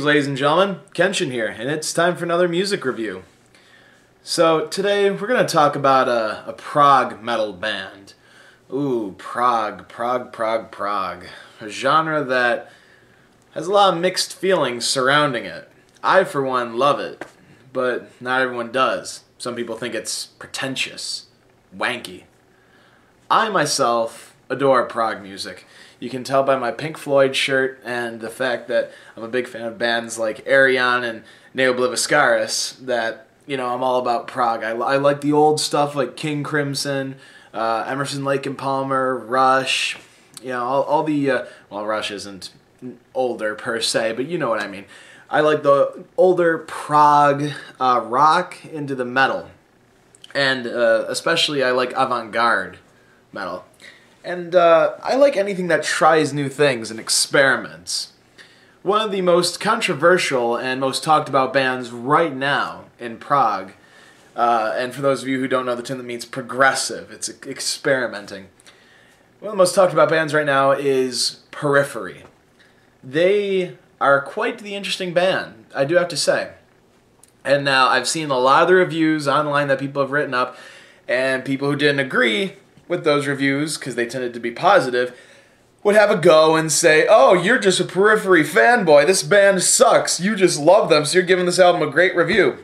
Greetings, ladies and gentlemen. Kenshin here, and it's time for another music review. So today we're going to talk about a prog metal band. Ooh, prog. A genre that has a lot of mixed feelings surrounding it. I, for one, love it, but not everyone does. Some people think it's pretentious, wanky. I, myself, adore prog music. You can tell by my Pink Floyd shirt and the fact that I'm a big fan of bands like Arion and Neobliviscaris that, you know, I'm all about prog. I like the old stuff like King Crimson, Emerson, Lake and Palmer, Rush, you know, all the, well, Rush isn't older per se, but you know what I mean. I like the older prog rock into the metal, and especially I like avant-garde metal. And I like anything that tries new things and experiments. One of the most controversial and most talked about bands right now in prog, and for those of you who don't know the term, that means progressive, it's experimenting. One of the most talked about bands right now is Periphery. They are quite the interesting band, I do have to say. And now I've seen a lot of the reviews online that people have written up, and people who didn't agree with those reviews, because they tended to be positive, would have a go and say, oh, you're just a Periphery fanboy, this band sucks, you just love them, so you're giving this album a great review.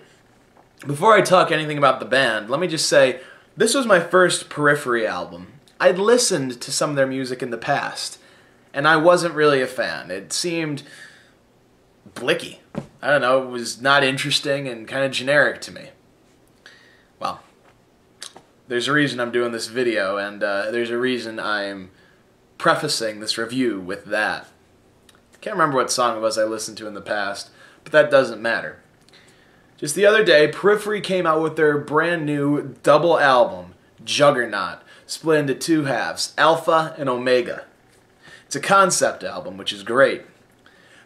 Before I talk anything about the band, let me just say, this was my first Periphery album. I'd listened to some of their music in the past, and I wasn't really a fan. It seemed blicky. I don't know, it was not interesting and kind of generic to me. Well, there's a reason I'm doing this video, and there's a reason I'm prefacing this review with that. I can't remember what song it was I listened to in the past, but that doesn't matter. Just the other day, Periphery came out with their brand new double album, Juggernaut, split into two halves, Alpha and Omega. It's a concept album, which is great.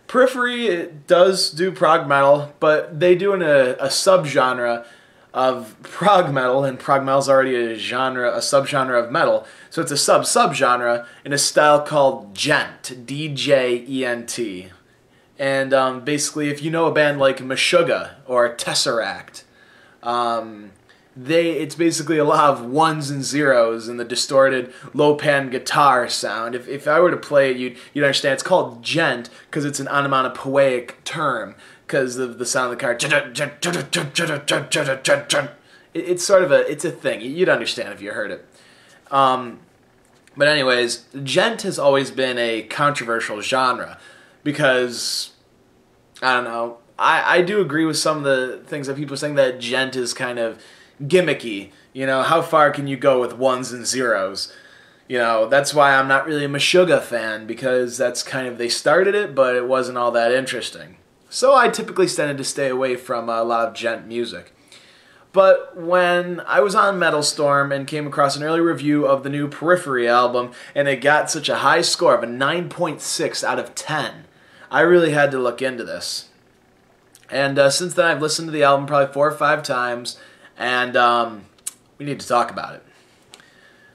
Periphery does do prog metal, but they do in a subgenre of prog metal, and prog metal is already a subgenre of metal, so it's a subgenre in a style called djent, D-J-E-N-T. And basically, if you know a band like Meshuggah or Tesseract, it's basically a lot of ones and zeros and the distorted low-pan guitar sound. If I were to play it, you'd understand. It's called djent because it's an onomatopoeic term, because of the sound of the car. It's sort of it's a thing. You'd understand if you heard it. But anyways, djent has always been a controversial genre because, I don't know, I do agree with some of the things that people are saying, that djent is kind of gimmicky. You know, how far can you go with ones and zeros? You know, that's why I'm not really a Meshuggah fan, because that's kind of, they started it, but it wasn't all that interesting. So I typically tended to stay away from a lot of djent music. But when I was on Metal Storm and came across an early review of the new Periphery album, and it got such a high score of a 9.6 out of 10, I really had to look into this. And since then I've listened to the album probably 4 or 5 times, and we need to talk about it.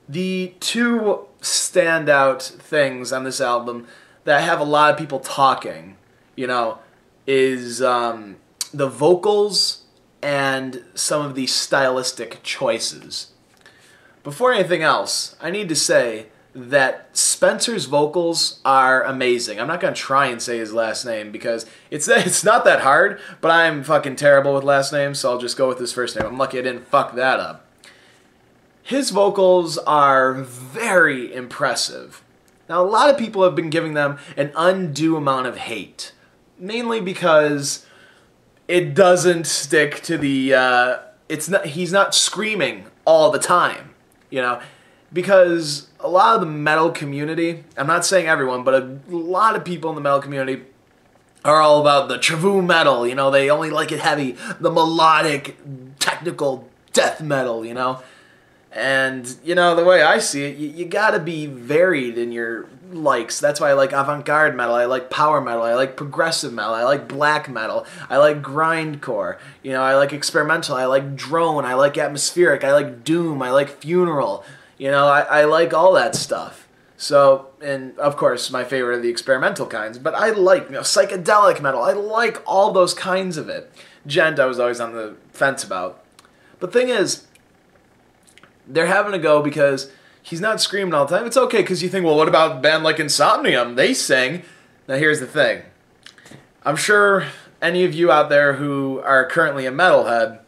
The two standout things on this album that have a lot of people talking, you know, is the vocals and some of the stylistic choices. Before anything else, I need to say that Spencer's vocals are amazing. I'm not going to try and say his last name because it's not that hard, but I'm fucking terrible with last names, so I'll just go with his first name. I'm lucky I didn't fuck that up. His vocals are very impressive. Now, a lot of people have been giving them an undue amount of hate, mainly because it doesn't stick to the, he's not screaming all the time, you know, because a lot of the metal community, I'm not saying everyone, but a lot of people in the metal community are all about the true metal, you know, they only like it heavy, the melodic, technical death metal, you know. And, you know, the way I see it, you gotta be varied in your likes. That's why I like avant-garde metal, I like power metal, I like progressive metal, I like black metal, I like grindcore, you know, I like experimental, I like drone, I like atmospheric, I like doom, I like funeral, you know, I like all that stuff. So, and of course, my favorite are the experimental kinds, but I like, psychedelic metal. I like all those kinds of it. Djent, I was always on the fence about. But thing is, they're having to go because he's not screaming all the time. It's okay, because you think, well, what about a band like Insomnium? They sing. Now, here's the thing. I'm sure any of you out there who are currently a metalhead,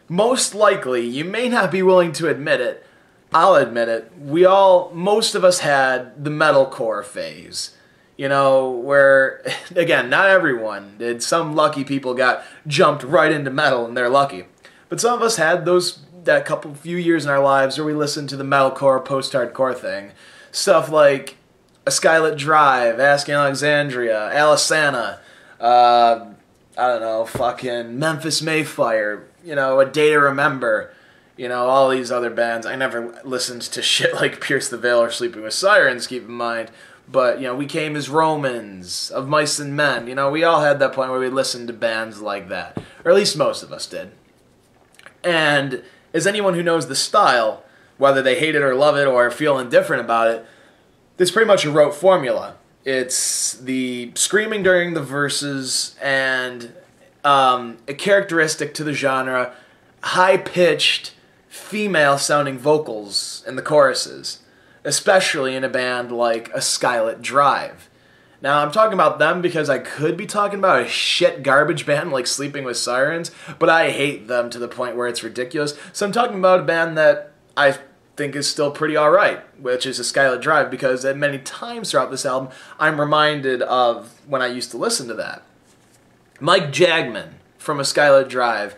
most likely, you may not be willing to admit it, I'll admit it, most of us had the metalcore phase. You know, where, again, not everyone did. Some lucky people got jumped right into metal and they're lucky. But some of us had that few years in our lives where we listened to the metalcore, post-hardcore thing. Stuff like A Skylit Drive, Asking Alexandria, Alisana, I don't know, fucking Memphis Mayfire, A Day to Remember, all these other bands. I never listened to shit like Pierce the Veil or Sleeping with Sirens, keep in mind. But, We Came as Romans, Of Mice and Men. We all had that point where we listened to bands like that. Or at least most of us did. And as anyone who knows the style, whether they hate it or love it or feel indifferent about it, it's pretty much a rote formula. It's the screaming during the verses and a characteristic to the genre, high-pitched, female-sounding vocals in the choruses, especially in a band like A Skylit Drive. Now, I'm talking about them because I could be talking about a shit garbage band like Sleeping with Sirens, but I hate them to the point where it's ridiculous. So I'm talking about a band that I think is still pretty alright, which is A Skylit Drive, because at many times throughout this album, I'm reminded of when I used to listen to that. Mike Jagman from A Skylit Drive,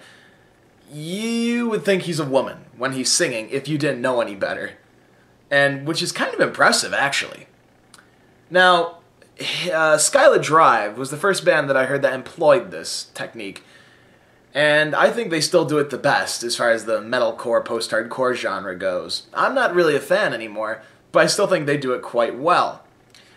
you would think he's a woman when he's singing if you didn't know any better. And which is kind of impressive, actually. Now, Skylit Drive was the first band that I heard that employed this technique. And I think they still do it the best as far as the metalcore, post-hardcore genre goes. I'm not really a fan anymore, but I still think they do it quite well.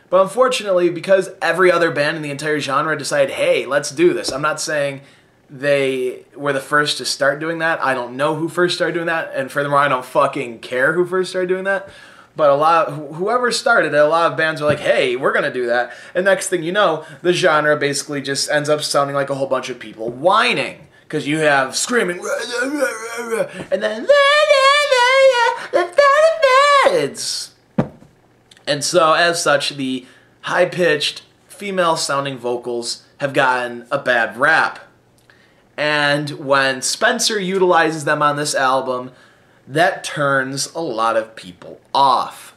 But unfortunately, because every other band in the entire genre decided, hey, let's do this. I'm not saying they were the first to start doing that. I don't know who first started doing that, and furthermore, I don't fucking care who first started doing that. But whoever started it, a lot of bands are like, hey, we're going to do that. And next thing you know, the genre basically just ends up sounding like a whole bunch of people whining. Because you have screaming, and then, and so as such, the high-pitched, female-sounding vocals have gotten a bad rap. And when Spencer utilizes them on this album, that turns a lot of people off.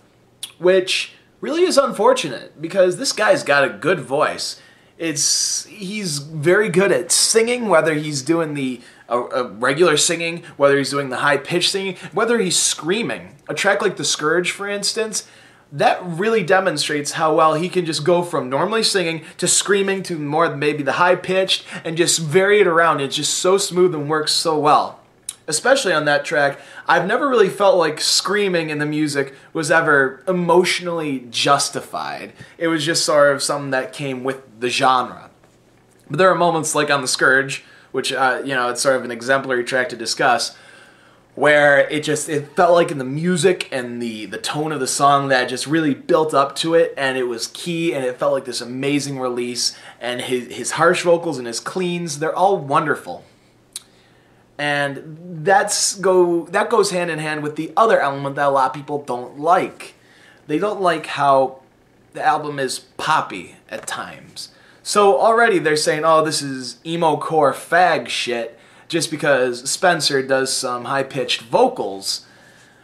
Which really is unfortunate, because this guy's got a good voice. He's very good at singing, whether he's doing the regular singing, whether he's doing the high-pitched singing, whether he's screaming. A track like The Scourge, for instance, that really demonstrates how well he can just go from normally singing to screaming to more maybe the high-pitched and just vary it around. It's just so smooth and works so well. Especially on that track, I've never really felt like screaming in the music was ever emotionally justified. It was just sort of something that came with the genre. But there are moments like on The Scourge, which, it's sort of an exemplary track to discuss, where it felt like in the music and the tone of the song that just really built up to it, and it was key, and it felt like this amazing release, and his harsh vocals and his cleans, they're all wonderful. And that goes hand in hand with the other element that a lot of people don't like. They don't like how the album is poppy at times. So already they're saying, oh, this is emo-core fag shit, just because Spencer does some high-pitched vocals,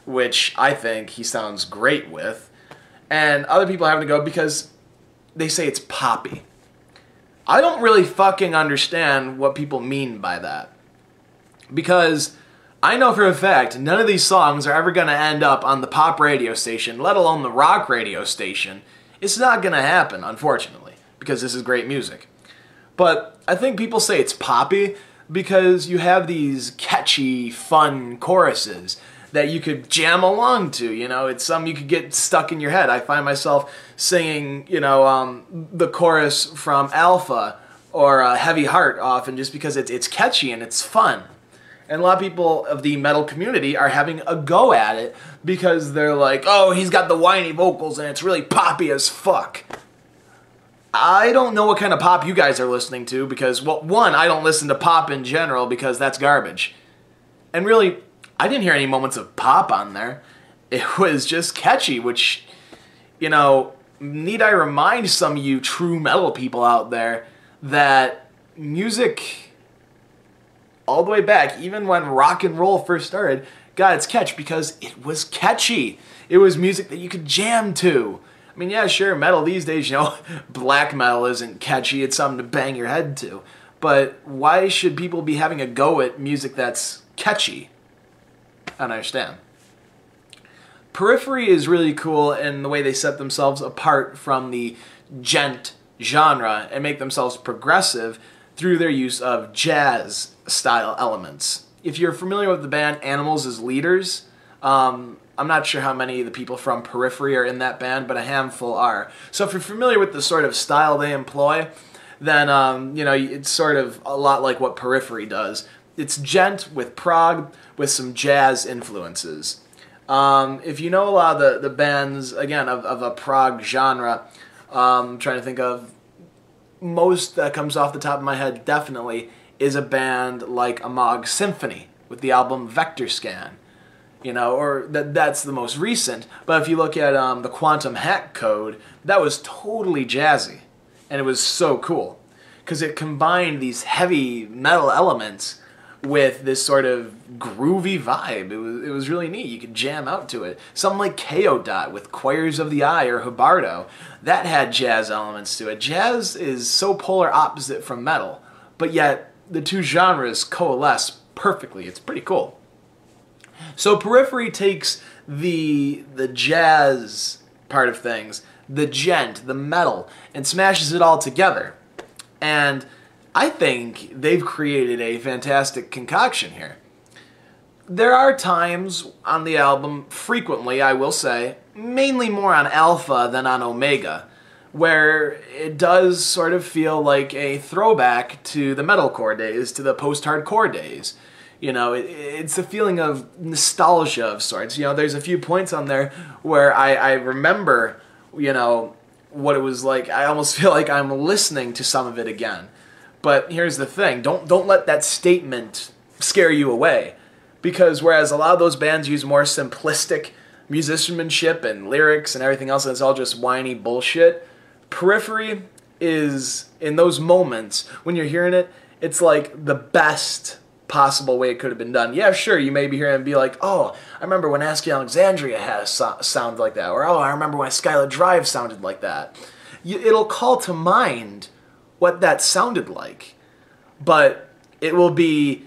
which I think he sounds great with. And other people having to go because they say it's poppy. I don't really fucking understand what people mean by that. Because I know for a fact none of these songs are ever going to end up on the pop radio station, let alone the rock radio station. It's not going to happen, unfortunately, because this is great music. But I think people say it's poppy because you have these catchy, fun choruses that you could jam along to, It's something you could get stuck in your head. I find myself singing, the chorus from Alpha or Heavy Heart often just because it's catchy and it's fun. And a lot of people of the metal community are having a go at it because they're like, oh, he's got the whiny vocals and it's really poppy as fuck. I don't know what kind of pop you guys are listening to because, well, one, I don't listen to pop in general because that's garbage. And really, I didn't hear any moments of pop on there. It was just catchy, which, you know, need I remind some of you true metal people out there that music, all the way back, even when rock and roll first started, got its catch because it was catchy. It was music that you could jam to. I mean, yeah, sure, metal these days, you know, black metal isn't catchy, it's something to bang your head to. But why should people be having a go at music that's catchy? I don't understand. Periphery is really cool in the way they set themselves apart from the djent genre and make themselves progressive through their use of jazz-style elements. If you're familiar with the band Animals as Leaders, I'm not sure how many of the people from Periphery are in that band, but a handful are. So if you're familiar with the sort of style they employ, then, you know, it's sort of a lot like what Periphery does. It's djent with prog with some jazz influences. If you know a lot of the bands, again, of a prog genre, I'm trying to think of most that comes off the top of my head definitely is a band like Amog Symphony with the album Vector Scan. You know, or that's the most recent. But if you look at the Quantum Hack Code, that was totally jazzy. And it was so cool. Because it combined these heavy metal elements with this sort of groovy vibe. It was really neat. You could jam out to it. Something like Ko with Choirs of the Eye or Hubardo. That had jazz elements to it. Jazz is so polar opposite from metal. But yet, the two genres coalesce perfectly. It's pretty cool. So Periphery takes the jazz part of things, the djent, the metal, and smashes it all together. And I think they've created a fantastic concoction here. There are times on the album, frequently I will say, mainly more on Alpha than on Omega, where it does sort of feel like a throwback to the metalcore days, to the post-hardcore days. You know, it's a feeling of nostalgia of sorts. You know, there's a few points on there where I remember, you know, what it was like. I almost feel like I'm listening to some of it again. But here's the thing. Don't let that statement scare you away. Because whereas a lot of those bands use more simplistic musicianship and lyrics and everything else, and it's all just whiny bullshit, Periphery is, in those moments, when you're hearing it, it's like the best possible way it could have been done. Yeah, sure, you may be hearing it and be like, oh, I remember when Asking Alexandria had a sound like that, or oh, I remember when Skylar Drive sounded like that. It'll call to mind what that sounded like, but it will be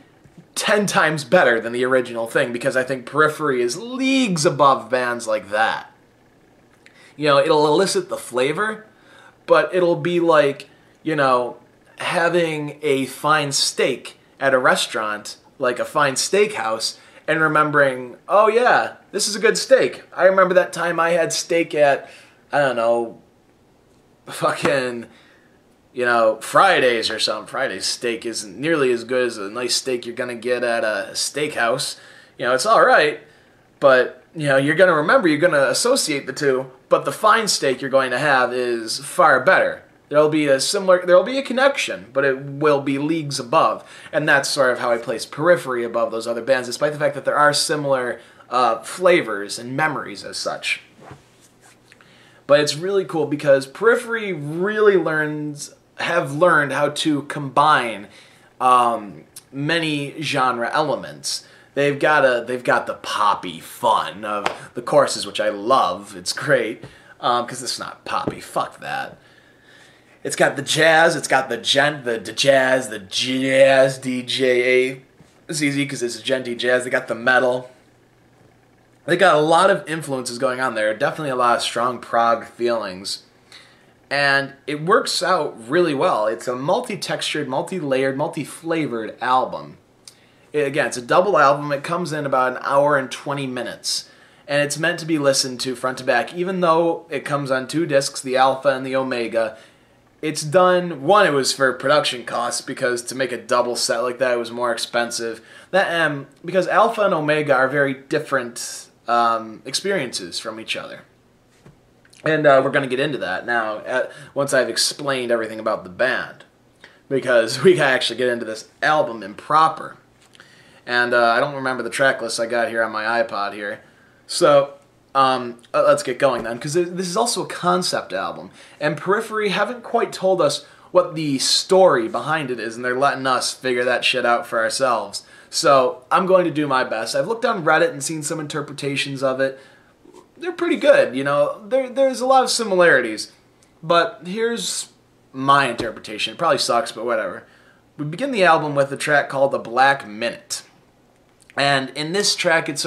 10 times better than the original thing, because I think Periphery is leagues above bands like that. You know, it'll elicit the flavor, but it'll be like, you know, having a fine steak at a restaurant, like a fine steakhouse, and remembering, oh yeah, this is a good steak. I remember that time I had steak at, I don't know, fucking, you know, Fridays or something. Fridays steak isn't nearly as good as a nice steak you're gonna get at a steakhouse. You know, it's alright, but, you know, you're gonna remember, you're gonna associate the two, but the fine steak you're going to have is far better. There'll be a connection, but it will be leagues above. And that's sort of how I place Periphery above those other bands, despite the fact that there are similar flavors and memories as such. But it's really cool because Periphery really have learned how to combine many genre elements. They've got the poppy fun of the choruses, which I love. It's great, because it's not poppy. Fuck that. It's got the jazz, it's got the djent, the jazz, DJA, ZZ, because it's djenty jazz. They got the metal. They got a lot of influences going on there. Definitely a lot of strong prog feelings. And it works out really well. It's a multi-textured, multi-layered, multi-flavored album. Again, it's a double album. It comes in about an hour and 20 minutes. And it's meant to be listened to front to back. Even though it comes on 2 discs, the Alpha and the Omega, it's done, one, it was for production costs, because to make a double set like that, it was more expensive. That because Alpha and Omega are very different experiences from each other. And we're going to get into that now, once I've explained everything about the band. Because we gotta actually get into this album improper. And I don't remember the track list I got here on my iPod here. So, let's get going then, because this is also a concept album. And Periphery haven't quite told us what the story behind it is, and they're letting us figure that shit out for ourselves. So, I'm going to do my best. I've looked on Reddit and seen some interpretations of it. They're pretty good, you know. There's a lot of similarities. But here's my interpretation. It probably sucks, but whatever. We begin the album with a track called The Black Minute. And in this track, it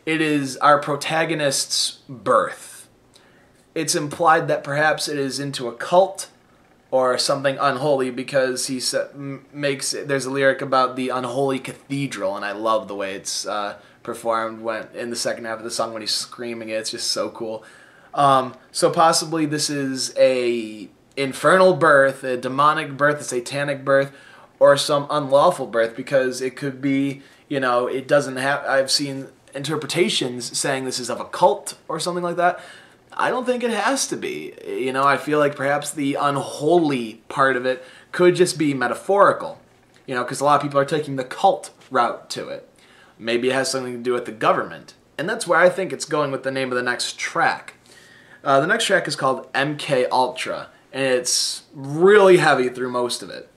is our protagonist's birth. It's implied that perhaps it is into a cult or something unholy, because there's a lyric about the unholy cathedral, and I love the way it's performed in the second half of the song when he's screaming it. It's just so cool. So possibly this is a infernal birth, a demonic birth, a satanic birth, or some unlawful birth, because it could be, you know, it doesn't have, I've seen interpretations saying this is of a cult or something like that. I don't think it has to be. You know, I feel like perhaps the unholy part of it could just be metaphorical, you know, because a lot of people are taking the cult route to it. Maybe it has something to do with the government. And that's where I think it's going with the name of the next track. The next track is called Mkultra, and it's really heavy through most of it.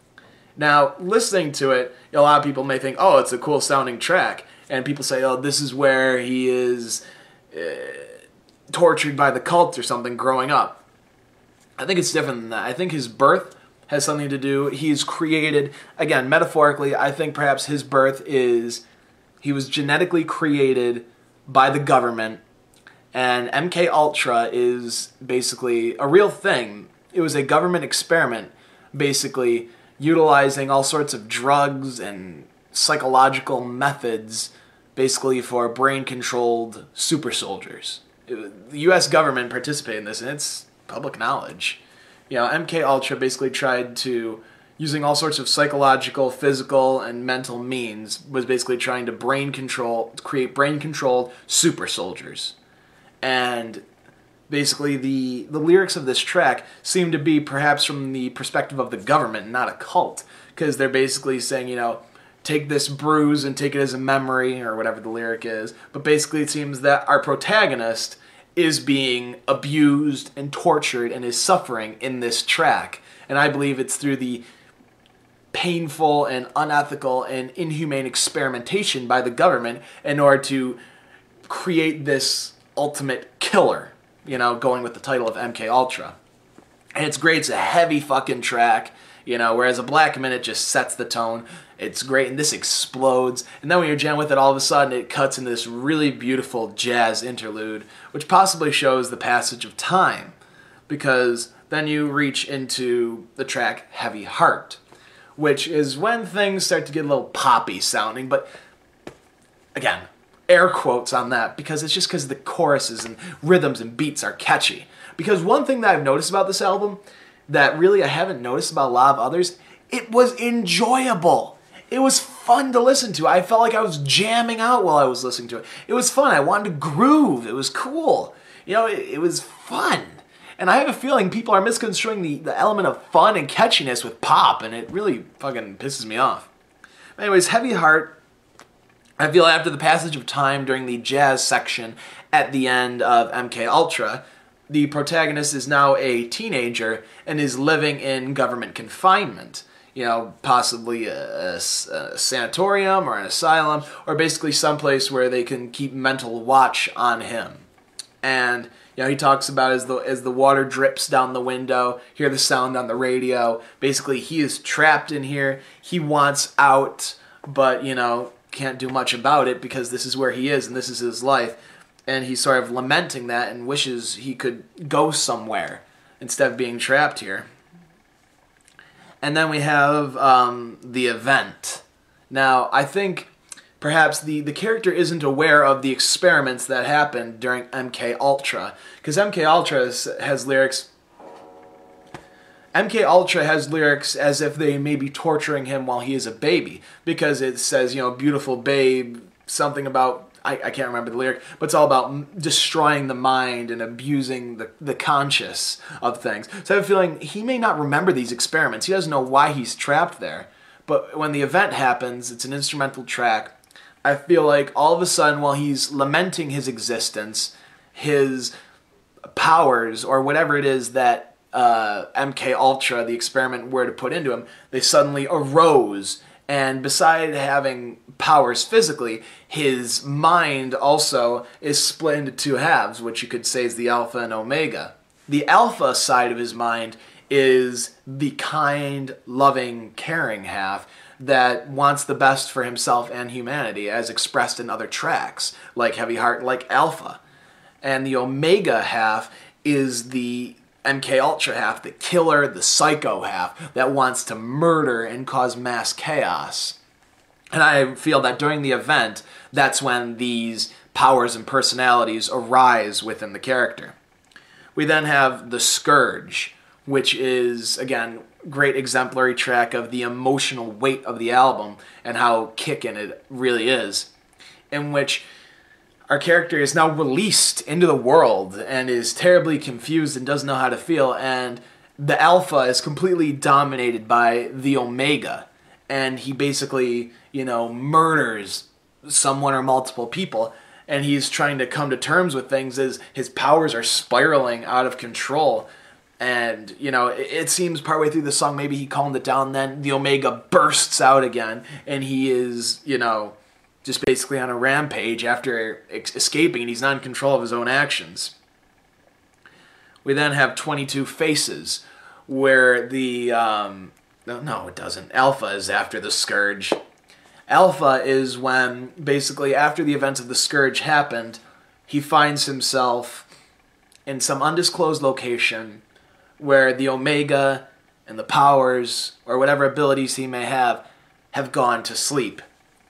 Now, listening to it, a lot of people may think, oh, it's a cool sounding track. And people say, oh, this is where he is tortured by the cult or something growing up. I think it's different than that. I think his birth has something to do. He's created, again, metaphorically, I think perhaps his birth is, he was genetically created by the government, and Mkultra is basically a real thing. It was a government experiment, basically utilizing all sorts of drugs and psychological methods, basically for brain-controlled super soldiers. The U.S. government participated in this, and it's public knowledge. You know, Mkultra basically tried to, using all sorts of psychological, physical, and mental means, was basically trying to create brain-controlled super soldiers. And basically the lyrics of this track seem to be perhaps from the perspective of the government, not a cult, because they're basically saying, you know, take this bruise and take it as a memory, or whatever the lyric is. But basically it seems that our protagonist is being abused and tortured and is suffering in this track. And I believe it's through the painful and unethical and inhumane experimentation by the government in order to create this ultimate killer, you know, going with the title of Mkultra. And it's great. It's a heavy fucking track, you know, whereas a Black Minute just sets the tone. It's great, and this explodes. And then when you're jamming with it, all of a sudden it cuts into this really beautiful jazz interlude, which possibly shows the passage of time, because then you reach into the track Heavy Heart, which is when things start to get a little poppy sounding, but again, air quotes on that, because it's just because the choruses and rhythms and beats are catchy. Because one thing that I've noticed about this album that really I haven't noticed about a lot of others, it was enjoyable. It was fun to listen to. I felt like I was jamming out while I was listening to it. It was fun. I wanted to groove. It was cool. You know, it was fun. And I have a feeling people are misconstruing the element of fun and catchiness with pop, and it really fucking pisses me off. Anyways, Heavy Heart, I feel after the passage of time during the jazz section at the end of Mkultra, the protagonist is now a teenager and is living in government confinement. You know, possibly a sanatorium or an asylum, or basically someplace where they can keep mental watch on him. And, you know, he talks about as the water drips down the window, hear the sound on the radio. Basically, he is trapped in here. He wants out, but, you know, can't do much about it because this is where he is and this is his life. And he's sort of lamenting that and wishes he could go somewhere instead of being trapped here. And then we have the event. Now, I think perhaps the character isn't aware of the experiments that happened during Mkultra, because Mkultra has lyrics. Mkultra has lyrics as if they may be torturing him while he is a baby, because it says, you know, beautiful babe, something about, I can't remember the lyric, but it's all about destroying the mind and abusing the conscious of things. So I have a feeling he may not remember these experiments. He doesn't know why he's trapped there. But when the event happens, it's an instrumental track. I feel like all of a sudden, while he's lamenting his existence, his powers, or whatever it is that Mkultra, the experiment, were to put into him, they suddenly arose. And beside having powers physically, his mind also is split into two halves, which you could say is the alpha and omega. The alpha side of his mind is the kind, loving, caring half that wants the best for himself and humanity, as expressed in other tracks, like Heavy Heart, like Alpha. And the omega half is the Mkultra half, the killer, the psycho half, that wants to murder and cause mass chaos. And I feel that during the event, that's when these powers and personalities arise within the character. We then have the Scourge, which is, again, great exemplary track of the emotional weight of the album and how kickin' it really is, in which our character is now released into the world and is terribly confused and doesn't know how to feel, and the alpha is completely dominated by the omega, and he basically, you know, murders someone or multiple people, and he's trying to come to terms with things as his powers are spiraling out of control. And, you know, it seems partway through the song maybe he calmed it down, then the omega bursts out again, and he is, you know, just basically on a rampage after escaping, and he's not in control of his own actions. We then have 22 Faces, where the, no it doesn't, Alpha is after the Scourge. Alpha is when, basically, after the events of the Scourge happened, he finds himself in some undisclosed location where the omega and the powers, or whatever abilities he may have gone to sleep.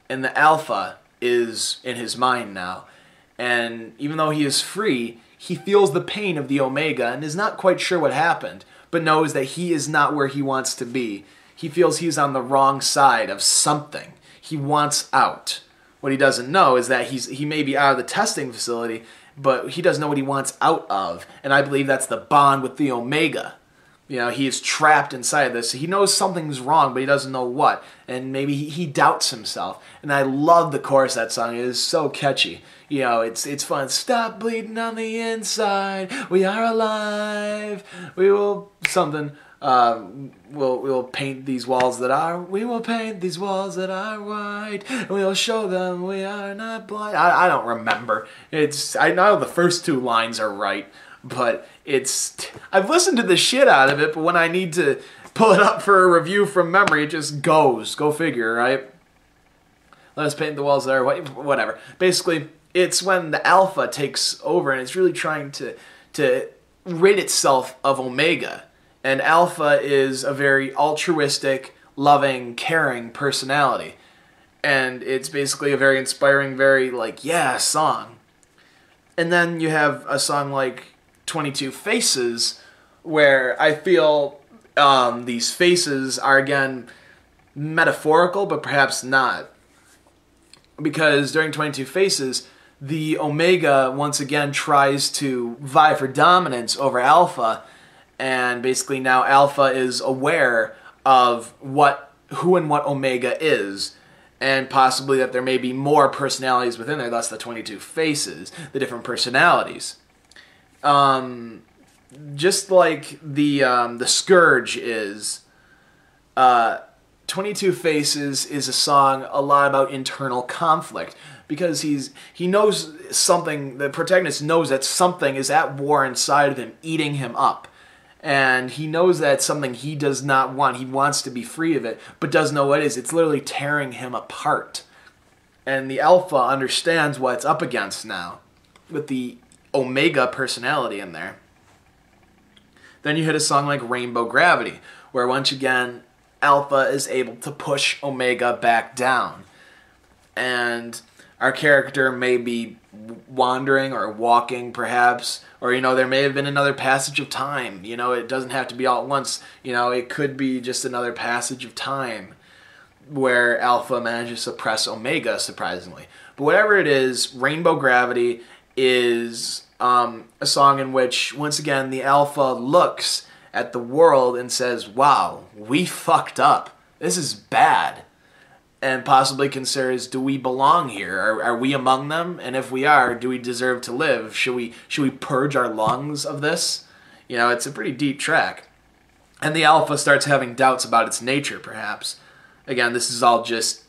And the alpha is in his mind now. And even though he is free, he feels the pain of the omega and is not quite sure what happened, but knows that he is not where he wants to be. He feels he's on the wrong side of something. He wants out. What he doesn't know is that he may be out of the testing facility, but he doesn't know what he wants out of. And I believe that's the bond with the omega. You know, he is trapped inside this. He knows something's wrong, but he doesn't know what. And maybe he doubts himself. And I love the chorus of that song. It is so catchy. You know, it's fun. Stop bleeding on the inside. We are alive. We will something. We'll paint these walls that are. We will paint these walls that are white. And we'll show them we are not blind. I don't remember. I know the first two lines are right. But I've listened to the shit out of it, but when I need to pull it up for a review from memory, it just goes. Go figure, right? Let us paint the walls there, whatever. Basically, it's when the alpha takes over and it's really trying to rid itself of omega. And alpha is a very altruistic, loving, caring personality. And it's basically a very inspiring, very, like, yeah, song. And then you have a song like 22 Faces, where I feel these faces are, again, metaphorical, but perhaps not. Because during 22 Faces, the Omega once again tries to vie for dominance over Alpha, and basically now Alpha is aware of who and what Omega is, and possibly that there may be more personalities within there, thus the 22 Faces, the different personalities. Just like the Scourge is, 22 Faces is a song a lot about internal conflict, because he knows something, the protagonist knows that something is at war inside of him, eating him up. And he knows that it's something he does not want. He wants to be free of it, but doesn't know what it is. It's literally tearing him apart. And the Alpha understands what it's up against now, with the Omega personality in there. Then you hit a song like Rainbow Gravity, where once again, Alpha is able to push Omega back down. And our character may be wandering or walking, perhaps, or, there may have been another passage of time. It doesn't have to be all at once. It could be just another passage of time where Alpha manages to suppress Omega, surprisingly. But whatever it is, Rainbow Gravity is a song in which, once again, the Alpha looks at the world and says, wow, we fucked up. This is bad. And possibly considers, do we belong here? Are we among them? And if we are, do we deserve to live? Should we purge our lungs of this? It's a pretty deep track. And the Alpha starts having doubts about its nature, perhaps. Again, this is all just,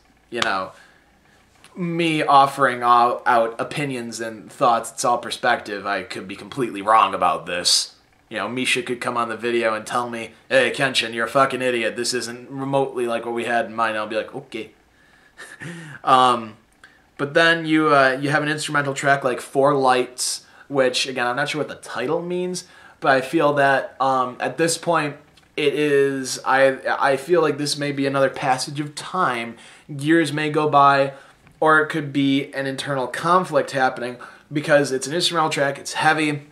me offering out opinions and thoughts. It's all perspective. I could be completely wrong about this. Misha could come on the video and tell me, hey, Kenshin, you're a fucking idiot. This isn't remotely like what we had in mind. I'll be like, okay. But then you have an instrumental track like Four Lights, which, again, I'm not sure what the title means, but I feel that at this point, it is, I feel like this may be another passage of time. Years may go by, or it could be an internal conflict happening, because it's an instrumental track, it's heavy,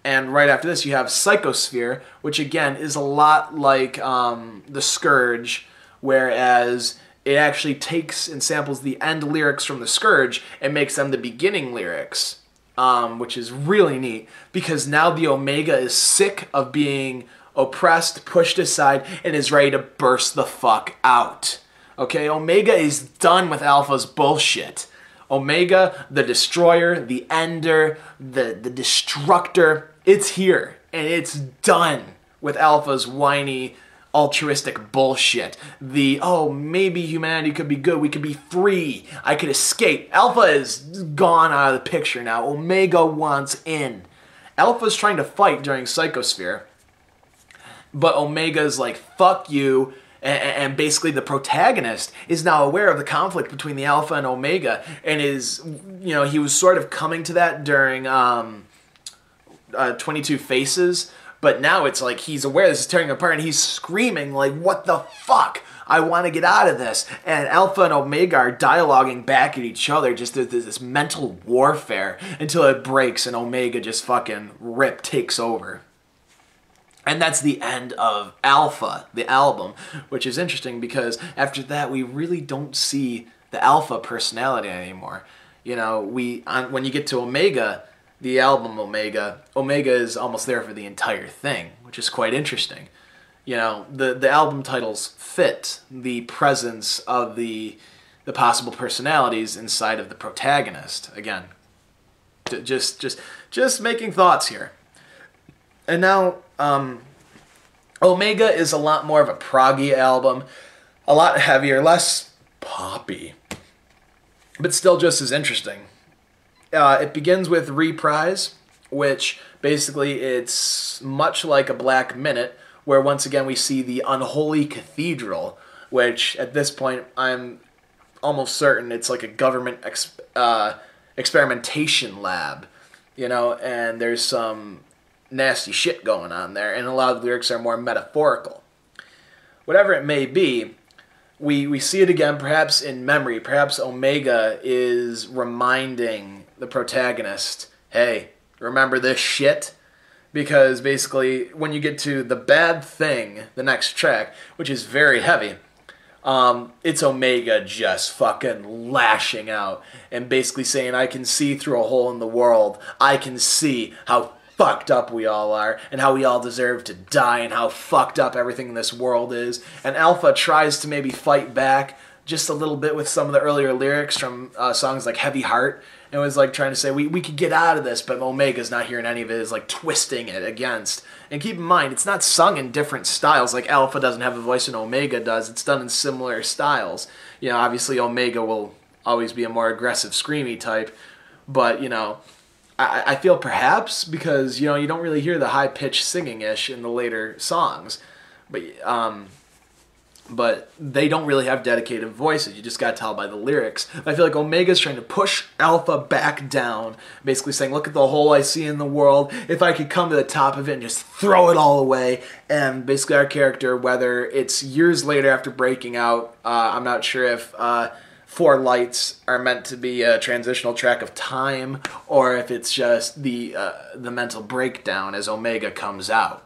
and right after this you have Psychosphere, which again is a lot like the Scourge, whereas it actually takes and samples the end lyrics from the Scourge and makes them the beginning lyrics, which is really neat, because now the Omega is sick of being oppressed, pushed aside, and is ready to burst the fuck out. Okay, Omega is done with Alpha's bullshit. Omega, the destroyer, the ender, the destructor, it's here. And it's done with Alpha's whiny, altruistic bullshit. Maybe humanity could be good, we could be free, I could escape. Alpha is gone out of the picture now. Omega wants in. Alpha's trying to fight during Psychosphere, but Omega's like, fuck you. And basically the protagonist is now aware of the conflict between the Alpha and Omega, and is, he was sort of coming to that during 22 Faces, but now it's like he's aware this is tearing apart, and he's screaming like, what the fuck? I want to get out of this. And Alpha and Omega are dialoguing back at each other, just this mental warfare, until it breaks and Omega just fucking takes over. And that's the end of Alpha, the album, which is interesting because after that we really don't see the Alpha personality anymore. When you get to Omega, the album Omega is almost there for the entire thing, which is quite interesting. The album titles fit the presence of the possible personalities inside of the protagonist. Again, just making thoughts here. And now, Omega is a lot more of a proggy album, a lot heavier, less poppy, but still just as interesting. It begins with Reprise, which basically it's much like a Black Minute, where once again we see the unholy cathedral, which at this point I'm almost certain it's like a government experimentation lab, and there's some nasty shit going on there, and a lot of the lyrics are more metaphorical. Whatever it may be, we see it again, perhaps in memory. Perhaps Omega is reminding the protagonist, hey, remember this shit? Because basically, when you get to The Bad Thing, the next track, which is very heavy, it's Omega just fucking lashing out and basically saying, I can see through a hole in the world. I can see how fucked up we all are, and how we all deserve to die, and how fucked up everything in this world is. And Alpha tries to maybe fight back just a little bit with some of the earlier lyrics from songs like Heavy Heart, and was like trying to say, we could get out of this, but Omega's not hearing any of it, is like twisting it against. And keep in mind, it's not sung in different styles, like Alpha doesn't have a voice and Omega does, it's done in similar styles. Obviously Omega will always be a more aggressive, screamy type, but, I feel perhaps because, you don't really hear the high-pitched singing-ish in the later songs, but they don't really have dedicated voices. You just gotta tell by the lyrics. I feel like Omega's trying to push Alpha back down, basically saying, look at the hole I see in the world. If I could come to the top of it and just throw it all away. And basically our character, whether it's years later after breaking out, I'm not sure if four lights are meant to be a transitional track of time, or if it's just the mental breakdown as Omega comes out.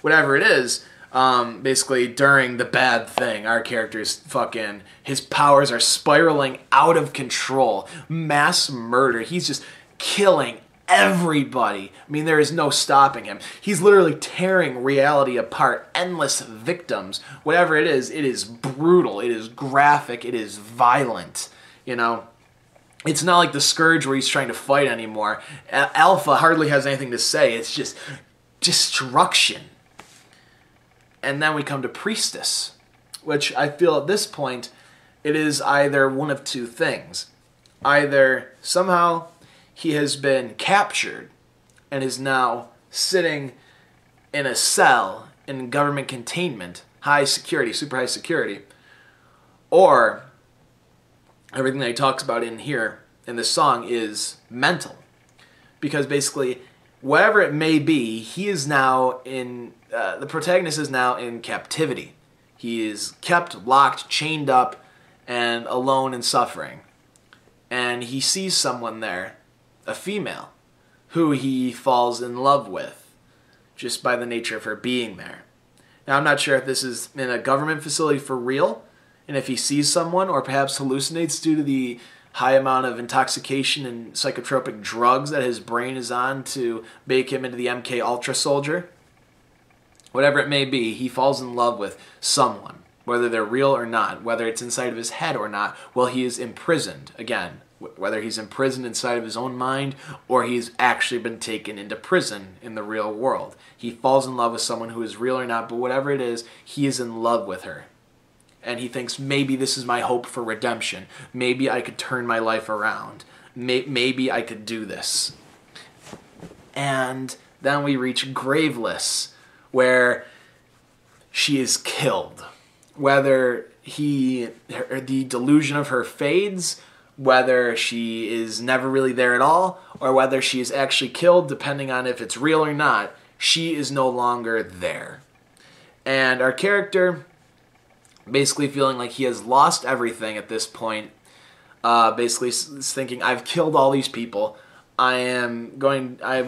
Whatever it is, basically during the bad thing, our character's his powers are spiraling out of control. Mass murder. He's just killing everybody. I mean, there is no stopping him. He's literally tearing reality apart. Endless victims. Whatever it is brutal. It is graphic. It is violent. You know? It's not like the Scourge where he's trying to fight anymore. Alpha hardly has anything to say. It's just destruction. And then we come to Priestess, which I feel at this point, it is either one of two things. Either somehow he has been captured and is now sitting in a cell in government containment, high security, super high security, or everything that he talks about in here, in this song, is mental. Because basically, whatever it may be, he is now in, the protagonist is now in captivity. He is kept, locked, chained up, and alone and suffering. And he sees someone there, a female, who he falls in love with, just by the nature of her being there. Now, I'm not sure if this is in a government facility for real, and if he sees someone, or perhaps hallucinates due to the high amount of intoxication and psychotropic drugs that his brain is on to make him into the Mkultra soldier. Whatever it may be, he falls in love with someone, whether they're real or not, whether it's inside of his head or not, while he is imprisoned. Again, whether he's imprisoned inside of his own mind or he's actually been taken into prison in the real world. He falls in love with someone who is real or not, but whatever it is, he is in love with her. And he thinks, maybe this is my hope for redemption. Maybe I could turn my life around. Maybe I could do this. And then we reach Graveless, where she is killed. Whether the delusion of her fades, whether she is never really there at all, or whether she is actually killed, depending on if it's real or not, she is no longer there. And our character, basically feeling like he has lost everything at this point, basically is thinking, I've killed all these people. I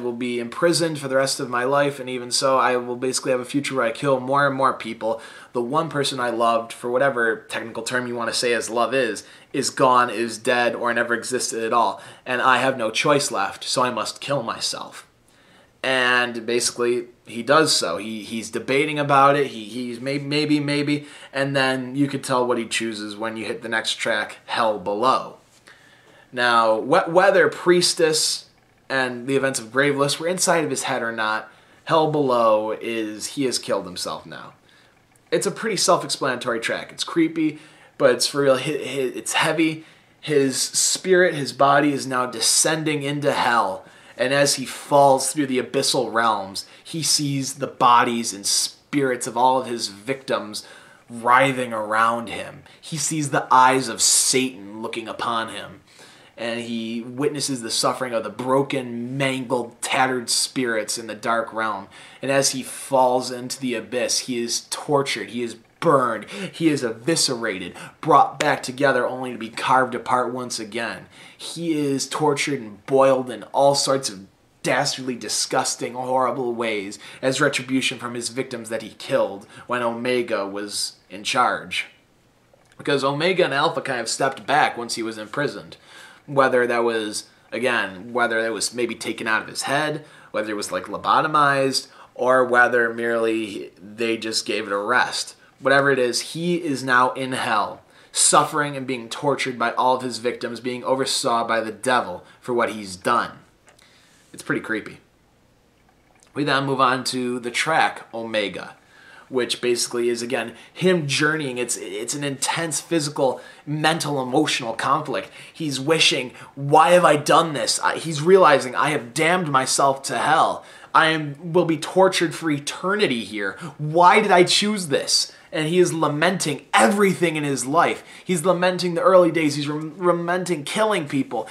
will be imprisoned for the rest of my life, and even so, I will basically have a future where I kill more and more people. The one person I loved, for whatever technical term you want to say as love is gone, is dead, or never existed at all. And I have no choice left, so I must kill myself. And basically, he does so. He's debating about it. He's maybe, and then you could tell what he chooses when you hit the next track, Hell Below. Now, whether Priestess and the events of Graveless were inside of his head or not, Hell Below he has killed himself now. It's a pretty self-explanatory track. It's creepy, but it's for real. It's heavy. His spirit, his body is now descending into hell. And as he falls through the abyssal realms, he sees the bodies and spirits of all of his victims writhing around him. He sees the eyes of Satan looking upon him. And he witnesses the suffering of the broken, mangled, tattered spirits in the dark realm. And as he falls into the abyss, he is tortured, he is burned, he is eviscerated, brought back together only to be carved apart once again. He is tortured and boiled in all sorts of dastardly, disgusting, horrible ways as retribution from his victims that he killed when Omega was in charge. Because Omega and Alpha kind of stepped back once he was imprisoned. Whether that was, again, whether it was maybe taken out of his head, whether it was like lobotomized, or whether merely they just gave it a rest. Whatever it is, he is now in hell, suffering and being tortured by all of his victims, being oversaw by the devil for what he's done. It's pretty creepy. We then move on to the track, Omega, which basically is, again, him journeying. It's an intense physical, mental, emotional conflict. He's wishing, why have I done this? He's realizing, I have damned myself to hell. Will be tortured for eternity here. Why did I choose this? And he is lamenting everything in his life. He's lamenting the early days. He's lamenting killing people.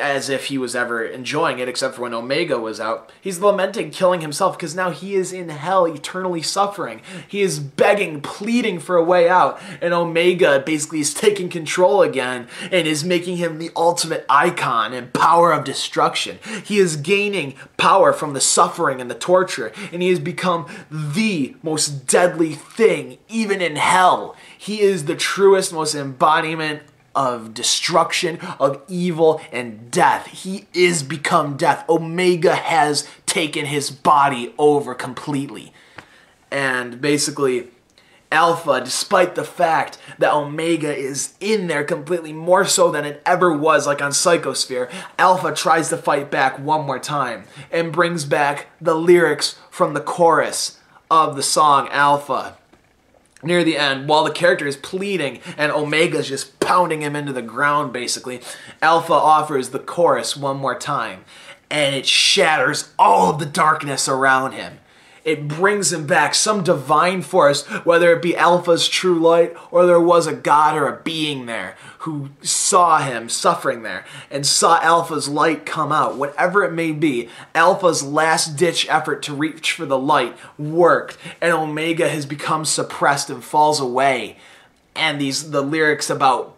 As if he was ever enjoying it, except for when Omega was out. He's lamenting killing himself because now he is in hell, eternally suffering. He is begging, pleading for a way out. And Omega basically is taking control again and is making him the ultimate icon and power of destruction. He is gaining power from the suffering and the torture. And he has become the most deadly thing, even in hell. He is the truest, most embodiment of destruction, of evil, and death. He is become death. Omega has taken his body over completely. And basically, Alpha, despite the fact that Omega is in there completely, more so than it ever was, like on Psychosphere, Alpha tries to fight back one more time and brings back the lyrics from the chorus of the song Alpha. Near the end, while the character is pleading and Omega's just pounding him into the ground, basically, Alpha offers the chorus one more time, and it shatters all of the darkness around him. It brings him back, some divine force, whether it be Alpha's true light or there was a god or a being there who saw him suffering there and saw Alpha's light come out. Whatever it may be, Alpha's last-ditch effort to reach for the light worked, and Omega has become suppressed and falls away. And the lyrics about,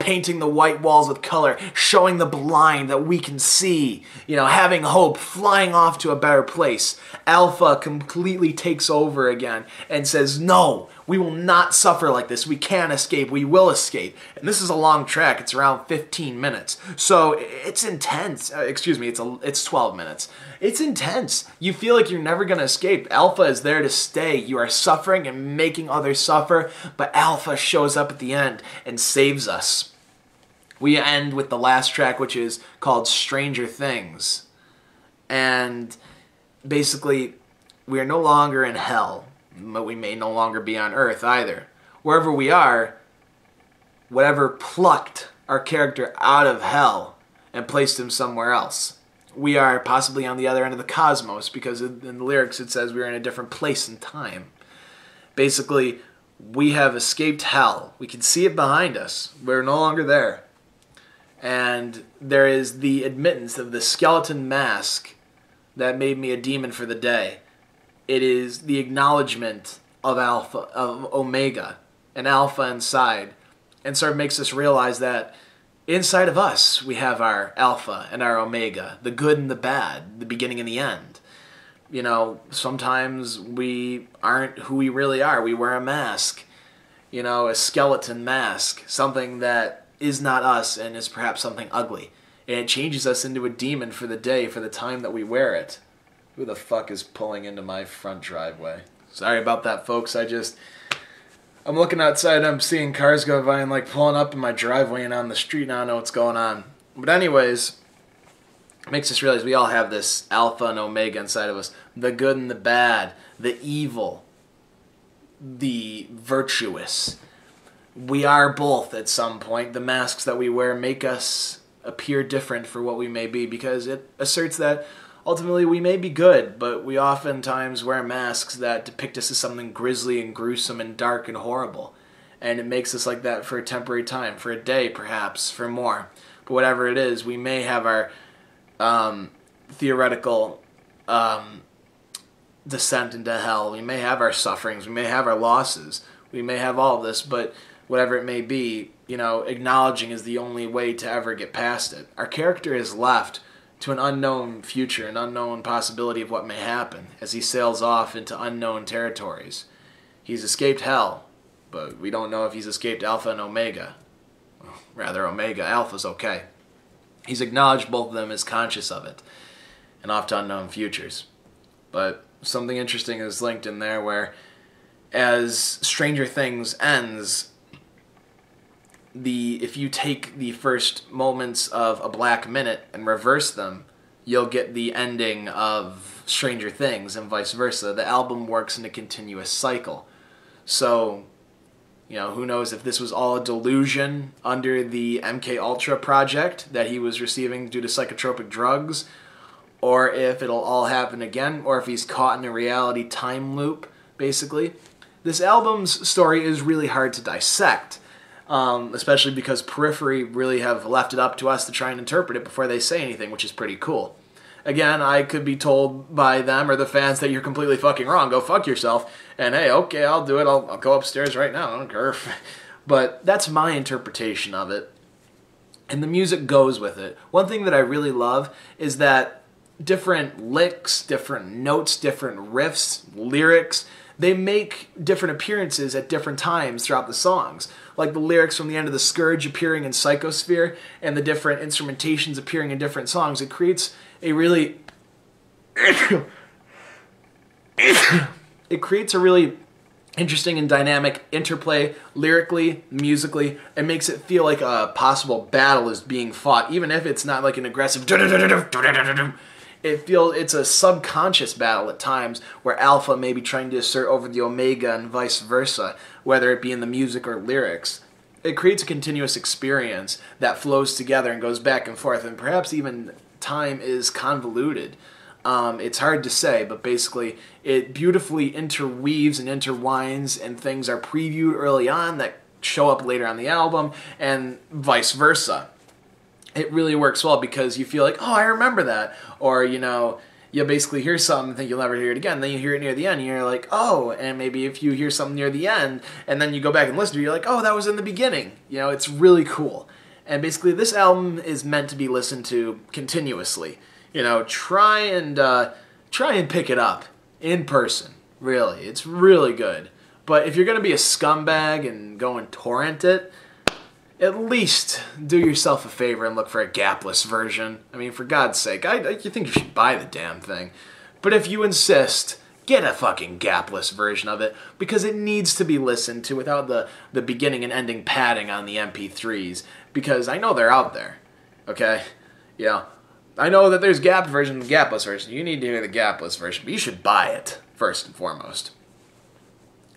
painting the white walls with color, showing the blind that we can see, having hope, flying off to a better place. Alpha completely takes over again and says, no, we will not suffer like this. We can escape. We will escape. And this is a long track. It's around 15 minutes. So it's intense. It's 12 minutes. It's intense. You feel like you're never going to escape. Alpha is there to stay. You are suffering and making others suffer, but Alpha shows up at the end and saves us. We end with the last track, which is called Stranger Things. And basically, we are no longer in hell, but we may no longer be on Earth either. Wherever we are, whatever plucked our character out of hell and placed him somewhere else. We are possibly on the other end of the cosmos, because in the lyrics it says we're in a different place and time. Basically, we have escaped hell. We can see it behind us. We're no longer there. And there is the admittance of the skeleton mask that made me a demon for the day. It is the acknowledgement of Alpha, of Omega, and Alpha inside, and sort of makes us realize that inside of us we have our Alpha and our Omega, the good and the bad, the beginning and the end. Sometimes we aren't who we really are. We wear a mask, a skeleton mask, something that is not us and is perhaps something ugly. And it changes us into a demon for the day, for the time that we wear it. Who the fuck is pulling into my front driveway? Sorry about that, folks. I'm looking outside and I'm seeing cars go by and pulling up in my driveway and on the street, and I don't know what's going on. But anyways, it makes us realize we all have this Alpha and Omega inside of us. The good and the bad, the evil, the virtuous. We are both at some point. The masks that we wear make us appear different for what we may be, because it asserts that ultimately we may be good, but we oftentimes wear masks that depict us as something grisly and gruesome and dark and horrible. And it makes us like that for a temporary time, for a day perhaps, for more. But whatever it is, we may have our theoretical descent into hell. We may have our sufferings. We may have our losses. We may have all of this, but whatever it may be, acknowledging is the only way to ever get past it. Our character is left to an unknown future, an unknown possibility of what may happen as he sails off into unknown territories. He's escaped hell, but we don't know if he's escaped Alpha and Omega. Rather, Omega. Alpha's okay. He's acknowledged both of them, is conscious of it, and off to unknown futures. But something interesting is linked in there where, as Stranger Things ends, if you take the first moments of A Black Minute and reverse them, you'll get the ending of Stranger Things, and vice versa. The album works in a continuous cycle. So, who knows if this was all a delusion under the Mkultra project that he was receiving due to psychotropic drugs, or if it'll all happen again, or if he's caught in a reality time loop, basically. This album's story is really hard to dissect, especially because Periphery really have left it up to us to try and interpret it before they say anything, which is pretty cool. Again, I could be told by them or the fans that you're completely fucking wrong, go fuck yourself, and hey, okay, I'll do it, I'll go upstairs right now, I don't care. But that's my interpretation of it, and the music goes with it. One thing that I really love is that different licks, different notes, different riffs, lyrics, they make different appearances at different times throughout the songs. Like the lyrics from the end of the Scourge appearing in Psychosphere and the different instrumentations appearing in different songs. It creates a really... it creates a really interesting and dynamic interplay lyrically, musically. It makes it feel like a possible battle is being fought, even if it's not like an aggressive... It's a subconscious battle at times where Alpha may be trying to assert over the Omega and vice versa, whether it be in the music or lyrics. It creates a continuous experience that flows together and goes back and forth, and perhaps even time is convoluted. It's hard to say, but basically it beautifully interweaves and intertwines, and things are previewed early on that show up later on the album, and vice versa. It really works well because you feel like, oh, I remember that. Or, you know, you basically hear something and think you'll never hear it again. Then you hear it near the end and you're like, oh. And maybe if you hear something near the end and then you go back and listen to it, you're like, oh, that was in the beginning. You know, it's really cool. And basically this album is meant to be listened to continuously. You know, try and pick it up in person. Really, it's really good. But if you're going to be a scumbag and go and torrent it, at least do yourself a favor and look for a gapless version. I mean, for God's sake, you think you should buy the damn thing. But if you insist, get a fucking gapless version of it, because it needs to be listened to without the beginning and ending padding on the MP3s, because I know they're out there, okay? You know, I know that there's gapped version and gapless version. You need to hear the gapless version, but you should buy it, first and foremost.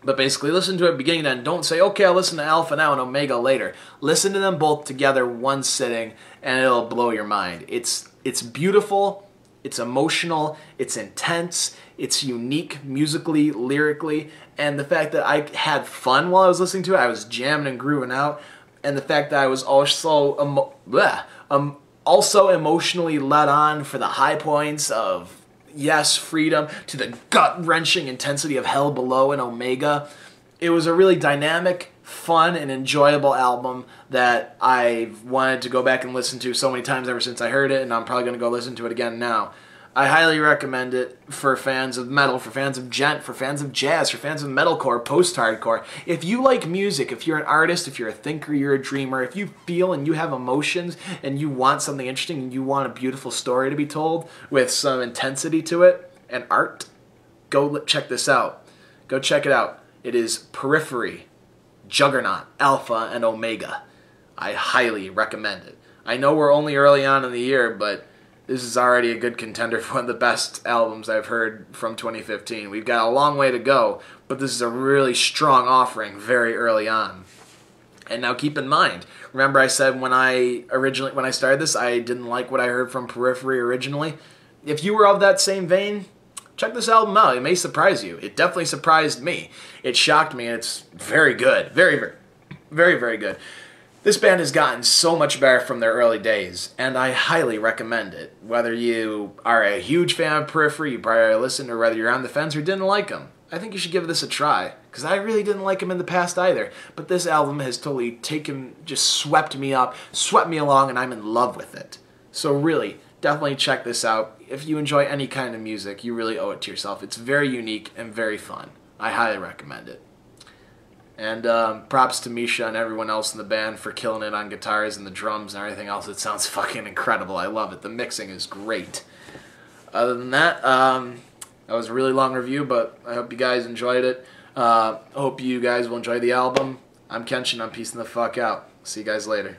But basically, listen to it beginning to end. Don't say, okay, I'll listen to Alpha now and Omega later. Listen to them both together, one sitting, and it'll blow your mind. It's beautiful, it's emotional, it's intense, it's unique musically, lyrically, and the fact that I had fun while I was listening to it, I was jamming and grooving out, and the fact that I was also also emotionally led on for the high points of, yes, freedom, to the gut-wrenching intensity of Hell Below and Omega. It was a really dynamic, fun, and enjoyable album that I've wanted to go back and listen to so many times ever since I heard it, and I'm probably going to go listen to it again now. I highly recommend it for fans of metal, for fans of djent, for fans of jazz, for fans of metalcore, post-hardcore. If you like music, if you're an artist, if you're a thinker, you're a dreamer, if you feel and you have emotions and you want something interesting and you want a beautiful story to be told with some intensity to it and art, go check this out. Go check it out. It is Periphery, Juggernaut, Alpha, and Omega. I highly recommend it. I know we're only early on in the year, but this is already a good contender for one of the best albums I've heard from 2015. We've got a long way to go, but this is a really strong offering very early on. And now keep in mind, remember I said when I started this, I didn't like what I heard from Periphery originally? If you were of that same vein, check this album out. It may surprise you. It definitely surprised me. It shocked me, and it's very good. Very, very, very, very good. This band has gotten so much better from their early days, and I highly recommend it. Whether you are a huge fan of Periphery, you probably listened, or whether you're on the fence or didn't like them, I think you should give this a try, because I really didn't like them in the past either. But this album has totally just swept me up, swept me along, and I'm in love with it. So really, definitely check this out. If you enjoy any kind of music, you really owe it to yourself. It's very unique and very fun. I highly recommend it. And props to Misha and everyone else in the band for killing it on guitars and the drums and everything else. It sounds fucking incredible. I love it. The mixing is great. Other than that, that was a really long review, but I hope you guys enjoyed it. I hope you guys will enjoy the album. I'm Kenshin. I'm peacing the fuck out. See you guys later.